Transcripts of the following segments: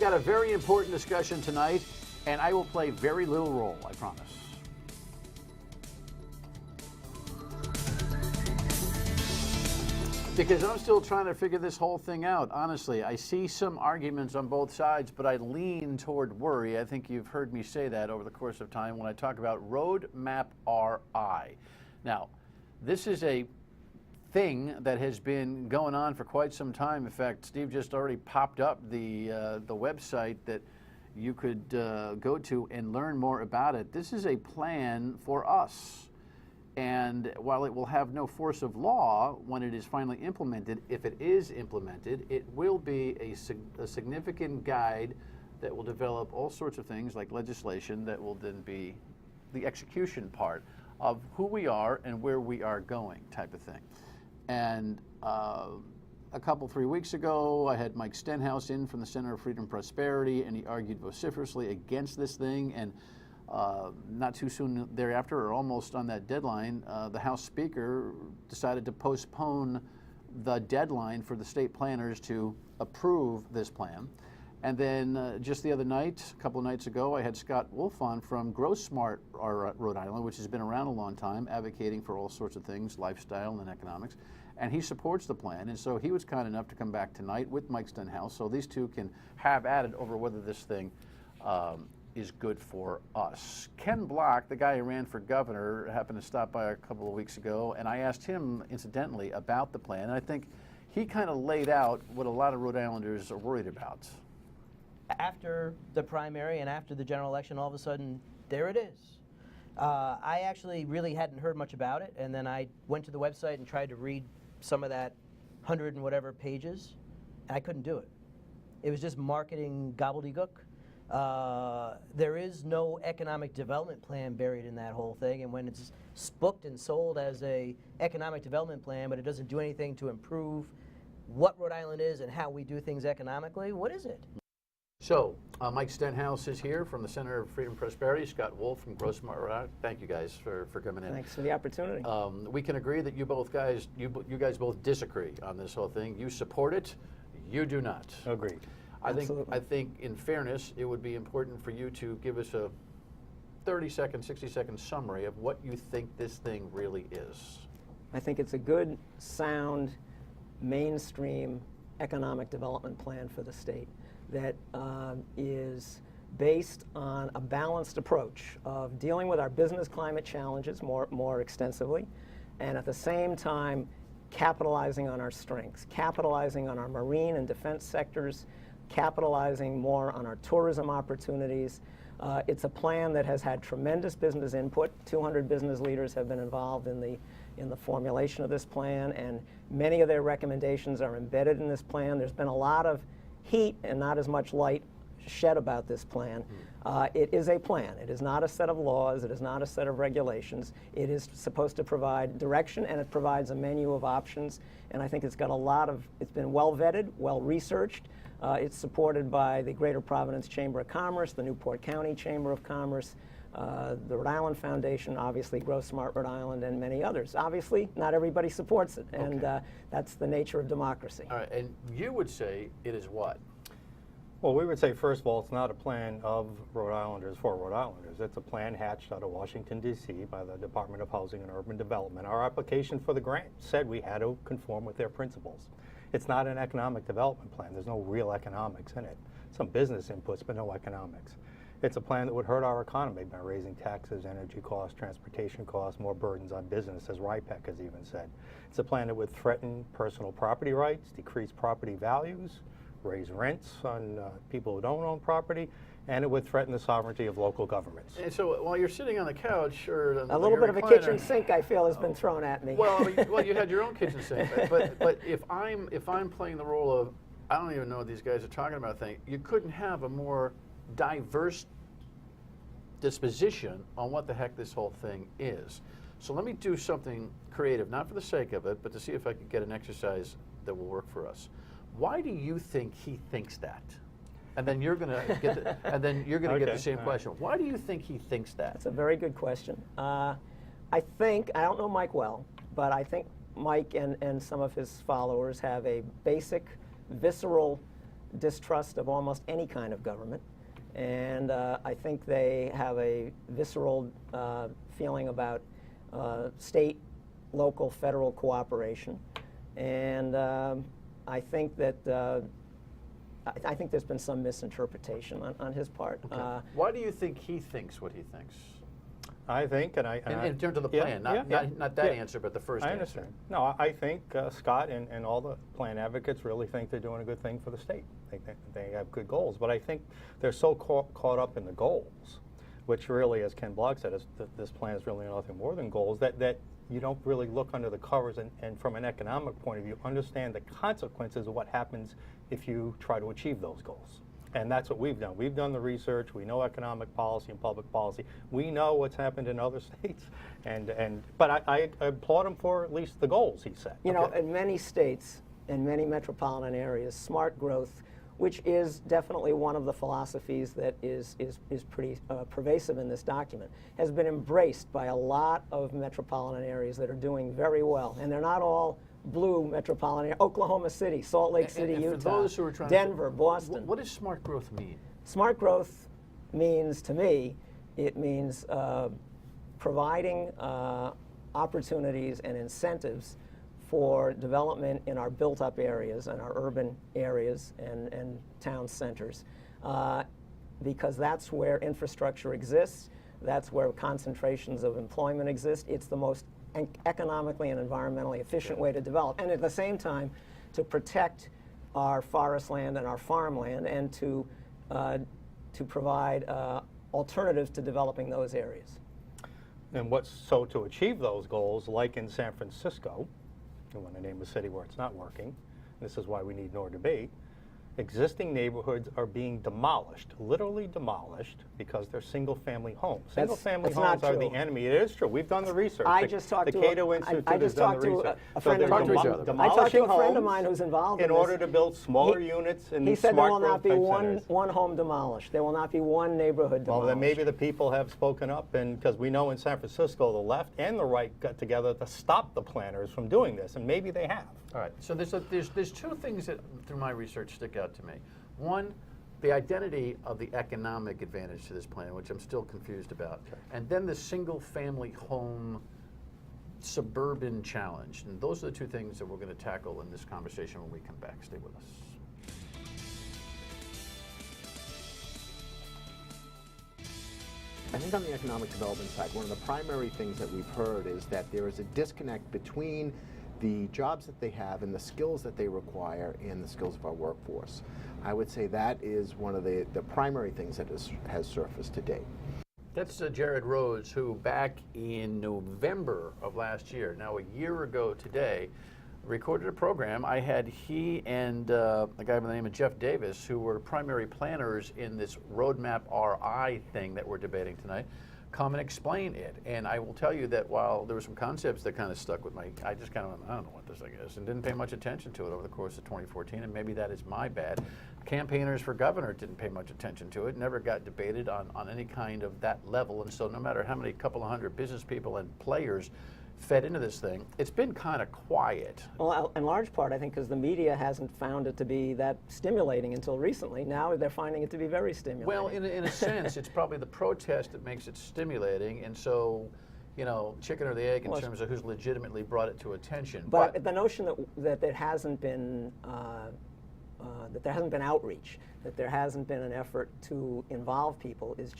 got a very important discussion tonight, and I will play very little role, I promise. Because I'm still trying to figure this whole thing out, honestly. I see some arguments on both sides, but I lean toward worry. I think you've heard me say that over the course of time when I talk about RhodeMap RI. Now, this is a thing that has been going on for quite some time. In fact, Steve just already popped up the website that you could go to and learn more about it. This is a plan for us. And while it will have no force of law when it is finally implemented, if it is implemented, it will be a significant guide that will develop all sorts of things like legislation that will then be the execution part of who we are and where we are going type of thing. And a couple, 3 weeks ago, I had Mike Stenhouse in from the Center of Freedom and Prosperity, and he argued vociferously against this thing. And not too soon thereafter, or almost on that deadline, the House Speaker decided to postpone the deadline for the state planners to approve this plan. And then just the other night, a couple of nights ago, I had Scott Wolf on from Grow Smart, Rhode Island, which has been around a long time, advocating for all sorts of things, lifestyle and economics. And he supports the plan. And so he was kind enough to come back tonight with Mike Stenhouse, so these two can have at it over whether this thing is good for us. Ken Block, the guy who ran for governor, happened to stop by a couple of weeks ago, and I asked him, incidentally, about the plan. And I think he kind of laid out what a lot of Rhode Islanders are worried about. After the primary and after the general election, all of a sudden, there it is. I actually really hadn't heard much about it, and then I went to the website and tried to read some of that 100 and whatever pages, and I couldn't do it. It was just marketing gobbledygook. There is no economic development plan buried in that whole thing, and when it's booked and sold as a economic development plan, but it doesn't do anything to improve what Rhode Island is and how we do things economically, what is it? So, Mike Stenhouse is here from the Center of Freedom and Prosperity, Scott Wolf from Grow Smart, Rhode Island. Thank you guys for coming in. Thanks for the opportunity. We can agree that you guys both disagree on this whole thing. You support it, you do not. Agreed. I think in fairness, it would be important for you to give us a 30-second, 60-second summary of what you think this thing really is. I think it's a good, sound, mainstream economic development plan for the state that is based on a balanced approach of dealing with our business climate challenges more extensively, and at the same time capitalizing on our strengths, capitalizing on our marine and defense sectors, capitalizing more on our tourism opportunities. It's a plan that has had tremendous business input. 200 business leaders have been involved in the formulation of this plan, and many of their recommendations are embedded in this plan. There's been a lot of heat and not as much light shed about this plan. It is a plan. It is not a set of laws. It is not a set of regulations. It is supposed to provide direction, and it provides a menu of options. And I think it's got it's been well vetted, well researched. It's supported by the Greater Providence Chamber of Commerce, the Newport County Chamber of Commerce, the Rhode Island Foundation, obviously Grow Smart Rhode Island, and many others. Obviously, not everybody supports it, and that's the nature of democracy. All right, and you would say it is what? Well, we would say, first of all, it's not a plan of Rhode Islanders for Rhode Islanders. It's a plan hatched out of Washington, D.C. by the Department of Housing and Urban Development. Our application for the grant said we had to conform with their principles. It's not an economic development plan. There's no real economics in it. Some business inputs, but no economics. It's a plan that would hurt our economy by raising taxes, energy costs, transportation costs, more burdens on business, as RIPEC has even said. It's a plan that would threaten personal property rights, decrease property values, raise rents on people who don't own property, and it would threaten the sovereignty of local governments. And so while you're sitting on the couch or a little bit of a kitchen sink, I feel, has been thrown at me. Well, you had your own kitchen sink, but if I'm playing the role of, I don't even know what these guys are talking about thing, you couldn't have a more diverse disposition on what the heck this whole thing is. So let me do something creative, not for the sake of it, but to see if I could get an exercise that will work for us. Why do you think he thinks that? And then you're going to get get the same question. Why do you think he thinks that? That's a very good question. I don't know Mike well, but I think Mike and some of his followers have a basic, visceral distrust of almost any kind of government. And I think they have a visceral feeling about state, local, federal cooperation. And I think that I think there's been some misinterpretation on his part. Okay. Why do you think he thinks what he thinks? I think, and In terms of the plan, not that answer, but the first I answer. understand. No, I think Scott and all the plan advocates really think they're doing a good thing for the state. They have good goals, but I think they're so caught up in the goals, which really, as Ken Blogg said, this plan is really nothing more than goals, that you don't really look under the covers and from an economic point of view, understand the consequences of what happens if you try to achieve those goals. And that's what we've done. We've done the research. We know economic policy and public policy. We know what's happened in other states. But I applaud him for at least the goals he set. You know, in many states, in many metropolitan areas, smart growth, which is definitely one of the philosophies that is pretty pervasive in this document, has been embraced by a lot of metropolitan areas that are doing very well. And they're not all blue metropolitan areas. Oklahoma City, Salt Lake City, and Utah, for those who are trying Denver, Boston. What does smart growth mean? Smart growth means, to me, it means providing opportunities and incentives for development in our built-up areas and our urban areas and town centers, because that's where infrastructure exists, that's where concentrations of employment exist. It's the most economically and environmentally efficient way to develop, and at the same time to protect our forest land and our farmland, and to provide alternatives to developing those areas. And to achieve those goals, like in San Francisco, I want to name a city where it's not working, this is why we need more debate, existing neighborhoods are being demolished, literally demolished, because they're single-family homes. Single-family homes are the enemy. It is true. We've done the research. I just talked to Cato Institute has done the research. a friend of mine. I talked to a friend of mine who's involved in order to build smaller units and he said there will not be one home demolished. There will not be one neighborhood demolished. Well, then maybe the people have spoken up, and because we know in San Francisco the left and the right got together to stop the planners from doing this, and maybe they have. All right. So there's two things that, through my research, stick out to me. One, the identity of the economic advantage to this plan, which I'm still confused about, and then the single-family home suburban challenge. And those are the two things that we're going to tackle in this conversation when we come back. Stay with us. I think on the economic development side, one of the primary things that we've heard is that there is a disconnect between the jobs that they have and the skills that they require and the skills of our workforce. I would say that is one of the primary things that has surfaced to date. That's Jared Rhodes, who back in November of last year, now a year ago today, recorded a program. I had he and a guy by the name of Jeff Davis, who were primary planners in this RhodeMap RI thing that we're debating tonight, come and explain it. And I will tell you that while there were some concepts that kind of stuck with me, I just kind of went, I don't know what this thing is, and didn't pay much attention to it over the course of 2014, and maybe that is my bad. Campaigners for governor didn't pay much attention to it, never got debated on any kind of that level, and so no matter how many couple of hundred business people and players fed into this thing, it's been kind of quiet. Well, in large part, I think, because the media hasn't found it to be that stimulating until recently. Now they're finding it to be very stimulating. Well, in a sense, it's probably the protest that makes it stimulating, and so, you know, chicken or the egg in terms of who's legitimately brought it to attention. But the notion that there hasn't been outreach, that there hasn't been an effort to involve people is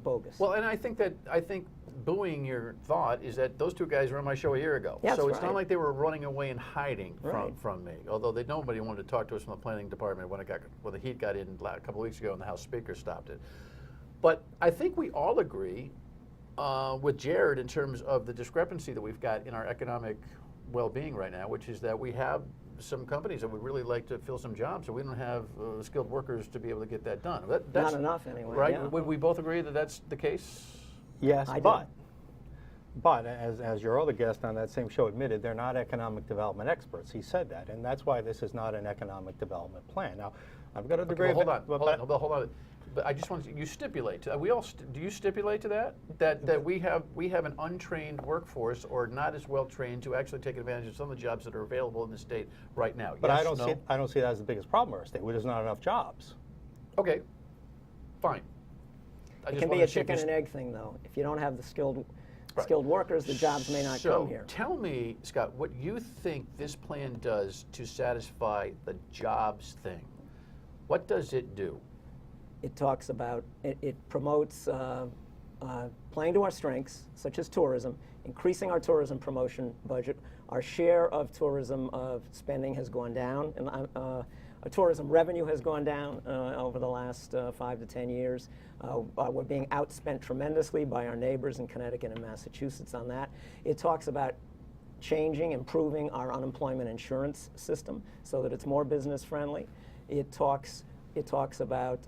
bogus. Well, and I think buoying your thought is that those two guys were on my show a year ago. That's so it's right. not like they were running away and hiding from me. Although nobody wanted to talk to us from the planning department when the heat got in a couple of weeks ago and the House Speaker stopped it. But I think we all agree with Jared in terms of the discrepancy that we've got in our economic well-being right now, which is that we have some companies that would really like to fill some jobs, so we don't have skilled workers to be able to get that done. That's not enough anyway. Right? Yeah. Would we both agree that that's the case? Yes, but as your other guest on that same show admitted, they're not economic development experts. He said that, and that's why this is not an economic development plan. Now, I've got to agree. Hold on. But I just want you stipulate to we all do you stipulate to that we have an untrained workforce or not as well trained to actually take advantage of some of the jobs that are available in the state right now? But yes, I don't see that as the biggest problem in our state. There's not enough jobs. Okay, fine. It can be a chicken and egg thing, though. If you don't have the skilled workers, the jobs may not come here. Tell me, Scott, what you think this plan does to satisfy the jobs thing. What does it do? It talks about, it promotes playing to our strengths, such as tourism, increasing our tourism promotion budget. Our share of tourism spending has gone down, and our tourism revenue has gone down over the last 5 to 10 years. We're being outspent tremendously by our neighbors in Connecticut and Massachusetts on that. It talks about improving our unemployment insurance system so that it's more business friendly. It talks about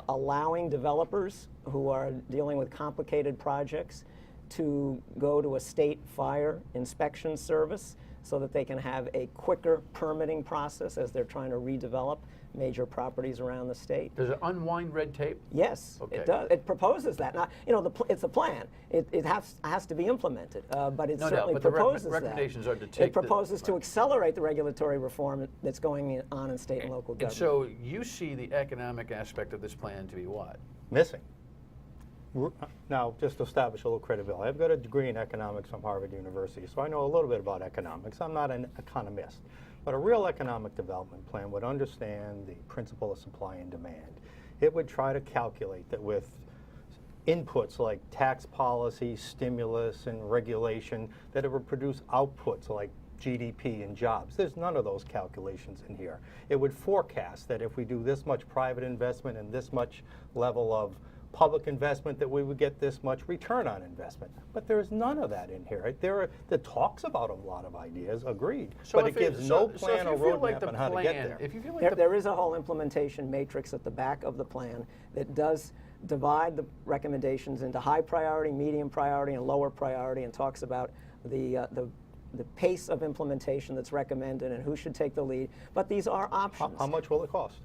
allowing developers who are dealing with complicated projects to go to a state fire inspection service so that they can have a quicker permitting process as they're trying to redevelop major properties around the state. Does it unwind red tape? Yes, Okay. it does. It proposes that. Now, you know, it's a plan. It has to be implemented, but it certainly proposes the recommendations that. are to take it proposes to accelerate the regulatory reform that's going on in state and local government. And so you see the economic aspect of this plan to be what? Missing. Now, just to establish a little credibility, I've got a degree in economics from Harvard University, so I know a little bit about economics. I'm not an economist. But a real economic development plan would understand the principle of supply and demand. It would try to calculate that with inputs like tax policy, stimulus, and regulation, that it would produce outputs like GDP and jobs. There's none of those calculations in here. It would forecast that if we do this much private investment and this much level of public investment, that we would get this much return on investment. But there's none of that in here. That talks about a lot of ideas, agreed, but it gives no plan or roadmap on how to get there. If you feel like there is a whole implementation matrix at the back of the plan that does divide the recommendations into high priority, medium priority, and lower priority, and talks about the pace of implementation that's recommended and who should take the lead. But these are options. How much will it cost?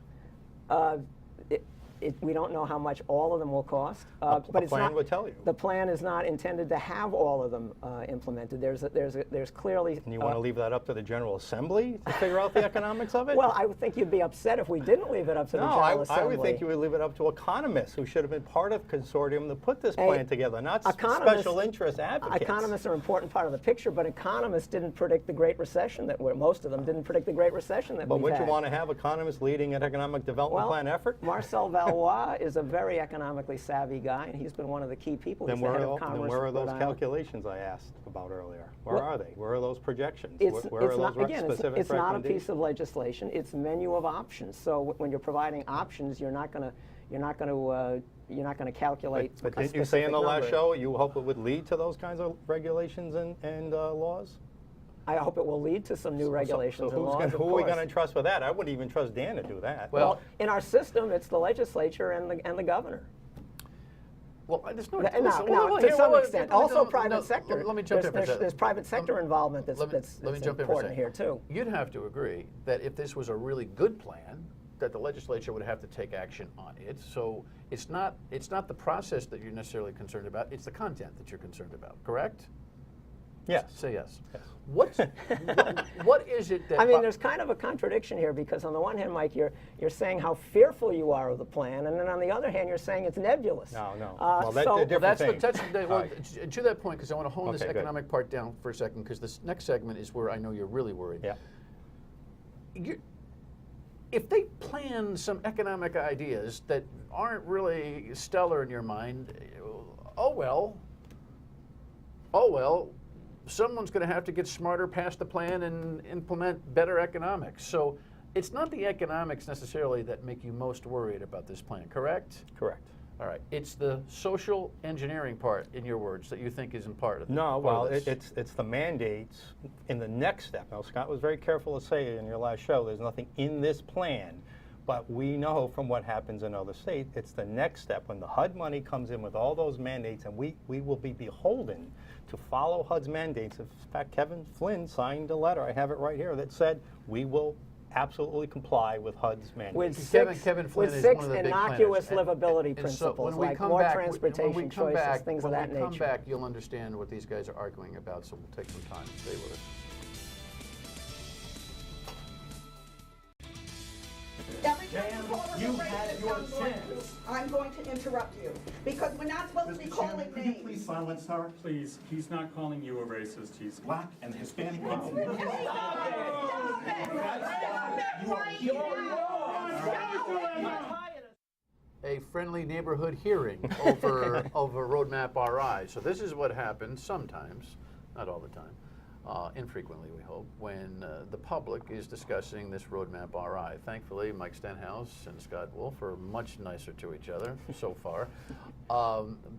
We don't know how much all of them will cost, but it's plan not, would tell you. The plan is not intended to have all of them implemented. There's clearly. And you want to leave that up to the General Assembly to figure out the economics of it? Well, I would think you'd be upset if we didn't leave it up to the General Assembly. I would think you would leave it up to economists who should have been part of the consortium to put this plan together, not special interest advocates. Economists are an important part of the picture, but economists didn't predict the Great Recession most of them didn't predict the Great Recession that But we've had. wouldn't you want to have economists leading an economic development plan effort? Marcel Valois is a very economically savvy guy, and he's been one of the key people. Then He's the head of where Commerce are those Rhode Island. calculations I asked about earlier? Where are they? Where are those projections? It's Where are those not specific a recommendations? piece of legislation. It's a menu of options. So when you're providing options, you're not going to calculate. But didn't you say in the last show you hope it would lead to those kinds of regulations and laws? I hope it will lead to some new regulations and laws. Who are we going to trust with that? I wouldn't even trust Dan to do that. Well, in our system, it's the legislature and the governor. Well, there's no. To some extent. Also, private sector. Let me jump in for a second. There's private sector involvement that's important here too. You'd have to agree that if this was a really good plan, that the legislature would have to take action on it. So it's not the process that you're necessarily concerned about. It's the content that you're concerned about. Correct? Yes. Say yes. Yes. What is it that? I mean, there's kind of a contradiction here because on the one hand, Mike, you're saying how fearful you are of the plan, and then on the other hand, you're saying it's nebulous. No. Well, they're different things. To that point, because I want to hone this Okay, economic part down for a second, because this next segment is where I know you're really worried. Yeah. If they plan some economic ideas that aren't really stellar in your mind, oh well, someone's going to have to get smarter past the plan and implement better economics. So it's not the economics necessarily that make you most worried about this plan, correct? Correct. All right. It's the social engineering part, in your words, that you think isn't part of No, part well, of this. it's the mandates in the next step. Now, Scott was very careful to say in your last show, there's nothing in this plan, but we know from what happens in other states, it's the next step when the HUD money comes in with all those mandates, and we will be beholden to follow HUD's mandates. In fact, Kevin Flynn signed a letter, I have it right here, that said we will absolutely comply with HUD's mandate. With Kevin Flynn with is six one of the big innocuous planners. livability And so principles, when we like come more back, transportation choices, things of that When we come nature. back, you'll understand what these guys are arguing about, so we'll take some time. Stay with us. Every time you call a racist, I'm going to interrupt you, because we're not supposed to be Mr. calling Chairman, could you names. please silence her? Please, he's not calling you a racist, he's Black and Hispanic people. A friendly neighborhood hearing over RhodeMap RI. So this is what happens sometimes, not all the time, infrequently we hope, when the public is discussing this RhodeMap RI. Thankfully, Mike Stenhouse and Scott Wolf are much nicer to each other so far.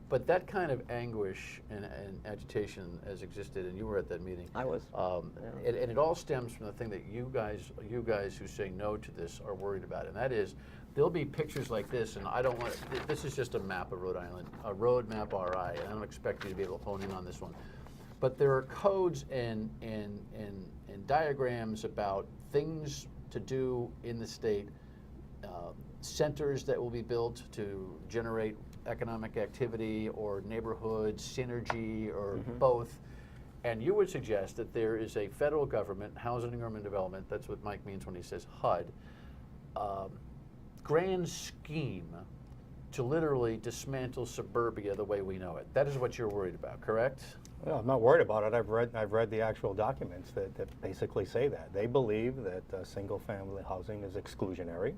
But that kind of anguish and agitation has existed, and you were at that meeting. I was. And it all stems from the thing that you guys who say no to this are worried about, and that is there'll be pictures like this, and I don't want. This is just a map of Rhode Island, a RhodeMap RI, and I don't expect you to be able to hone in on this one. But there are codes and diagrams about things to do in the state, centers that will be built to generate economic activity or neighborhood synergy or both. And you would suggest that there is a federal government, housing and urban development, that's what Mike means when he says HUD, grand scheme to literally dismantle suburbia the way we know it. That is what you're worried about, correct? Well, I'm not worried about it. I've read the actual documents that basically say that. They believe that single-family housing is exclusionary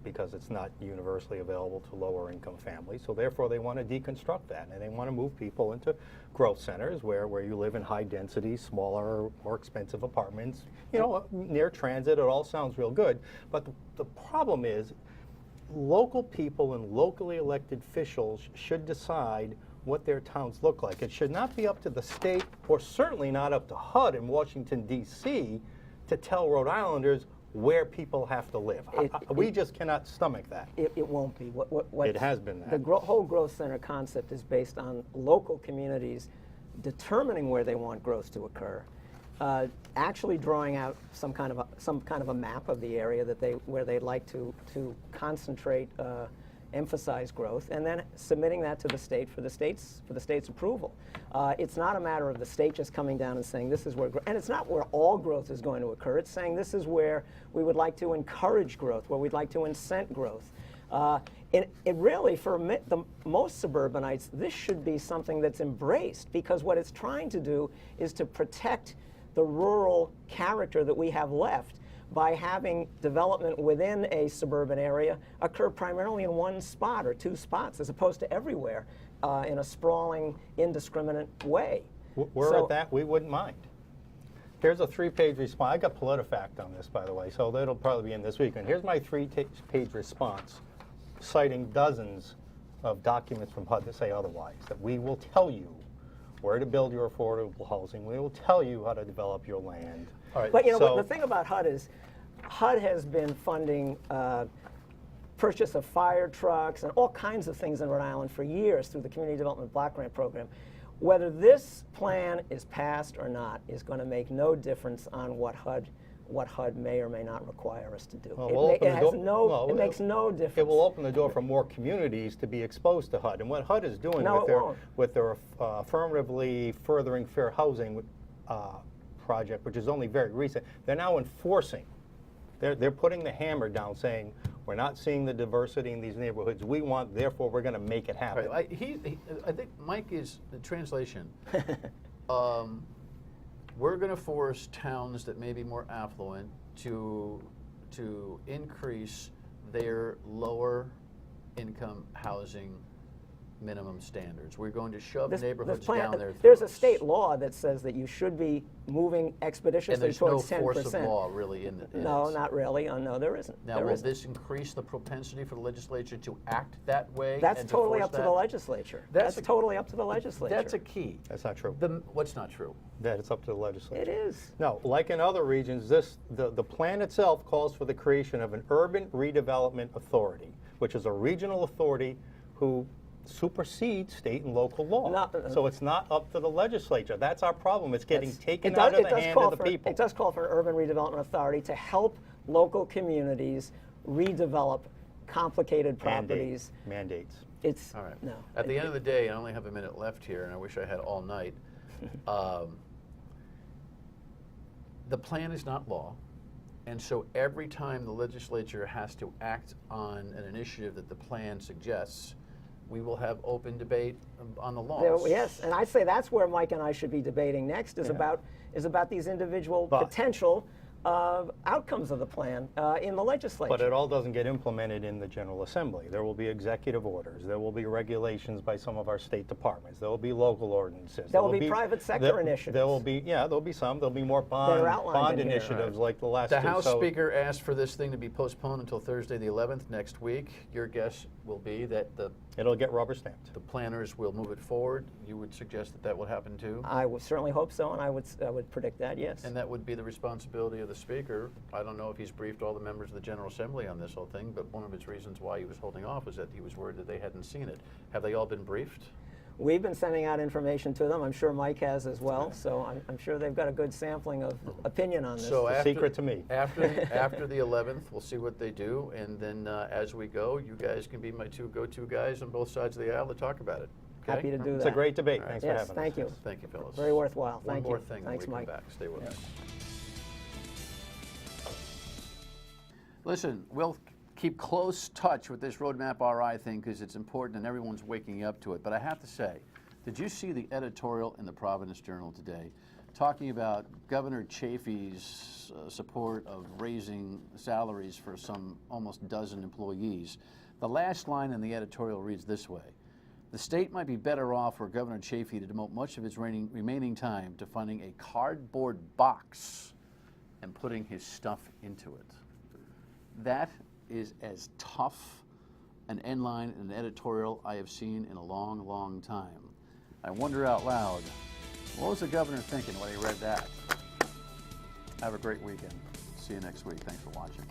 because it's not universally available to lower-income families. So therefore, they want to deconstruct that, and they want to move people into growth centers where you live in high-density, smaller, more expensive apartments. You know, near transit. It all sounds real good, but the problem is, local people and locally elected officials should decide what their towns look like. It should not be up to the state, or certainly not up to HUD in Washington, D.C., to tell Rhode Islanders where people have to live. We just cannot stomach that. It won't be. It has been that. The whole growth center concept is based on local communities determining where they want growth to occur, actually drawing out some kind of a map of the area where they'd like to concentrate, emphasize growth, and then submitting that to the state for the state's approval. It's not a matter of the state just coming down and saying this is where, and it's not where all growth is going to occur. It's saying this is where we would like to encourage growth, where we'd like to incent growth. It really, for the most suburbanites, this should be something that's embraced, because what it's trying to do is to protect the rural character that we have left by having development within a suburban area occur primarily in one spot or two spots, as opposed to everywhere in a sprawling, indiscriminate way. We're at that, we wouldn't mind. Here's a 3-page response. I got PolitiFact on this, by the way, so that'll probably be in this weekend. Here's my 3-page response, citing dozens of documents from HUD that say otherwise, that we will tell you where to build your affordable housing. We will tell you how to develop your land. All right. But you know, So- the thing about HUD is, HUD has been funding purchase of fire trucks and all kinds of things in Rhode Island for years through the Community Development Block Grant Program. Whether this plan is passed or not is going to make no difference on what HUD may or may not require us to do. Well, we'll open the door- it makes no difference. It will open the door for more communities to be exposed to HUD. And what HUD is doing No, it won't. with their affirmatively furthering fair housing project, which is only very recent, they're now enforcing. They're putting the hammer down, saying, we're not seeing the diversity in these neighborhoods we want, therefore we're going to make it happen. Right. I think Mike is the translation. We're going to force towns that may be more affluent to increase their lower income housing minimum standards. We're going to shove neighborhoods down their There's a throats. state law that says that you should be moving expeditiously And there's no towards 10%. force of law really in it. No, not really. No, there isn't. Now, will this increase the propensity for the legislature to act that way? That's and totally force up to that? the legislature. That's That's a- totally up to the legislature. That's a key. That's not true. What's not true? That it's up to the legislature. It is. No, like in other regions, the plan itself calls for the creation of an urban redevelopment authority, which is a regional authority who supersedes state and local law. So it's not up to the legislature. That's our problem. It's getting taken out of the hand of the people. It does call for an urban redevelopment authority to help local communities redevelop complicated properties. Mandates. It's, All right. no. At the end of the day, I only have a minute left here, and I wish I had all night. The plan is not law, and so every time the legislature has to act on an initiative that the plan suggests, we will have open debate on the laws. Yes, and I say that's where Mike and I should be debating next, is about these individual But- potential outcomes of the plan in the legislature. But it all doesn't get implemented in the General Assembly. There will be executive orders. There will be regulations by some of our state departments. There will be local ordinances. There will be private sector initiatives. There will be, there'll be some. There'll be more are outlined bond in here. initiatives like the last The two. House So Speaker asked for this thing to be postponed until Thursday the 11th next week. Your guess will be that the it'll get rubber stamped. planners will move it forward. You would suggest that that would happen too? I would certainly hope so, and I would predict that, yes. And that would be the responsibility of the Speaker. I don't know if he's briefed all the members of the General Assembly on this whole thing, but one of his reasons why he was holding off was that he was worried that they hadn't seen it. Have they all been briefed? We've been sending out information to them. I'm sure Mike has as well, so I'm sure they've got a good sampling of opinion on this. So a secret to me. After the 11th, we'll see what they do, and then as we go, you guys can be my two go-to guys on both sides of the aisle to talk about it. Okay? Happy to do that. It's a great debate. All right. Thanks Yes, for having us. thank you. Thank you, fellas. Very worthwhile. One Thank more you. thing, Thanks, and we Mike. come back. Stay with us. Listen, we'll keep close touch with this RhodeMap RI thing because it's important and everyone's waking up to it. But I have to say, did you see the editorial in the Providence Journal today talking about Governor Chafee's support of raising salaries for some almost dozen employees? The last line in the editorial reads this way: "The state might be better off for Governor Chafee to devote much of its remaining time to funding a cardboard box and putting his stuff into it." That is as tough an end line in an editorial I have seen in a long, long time. I wonder out loud, what was the governor thinking when he read that? Have a great weekend. See you next week. Thanks for watching.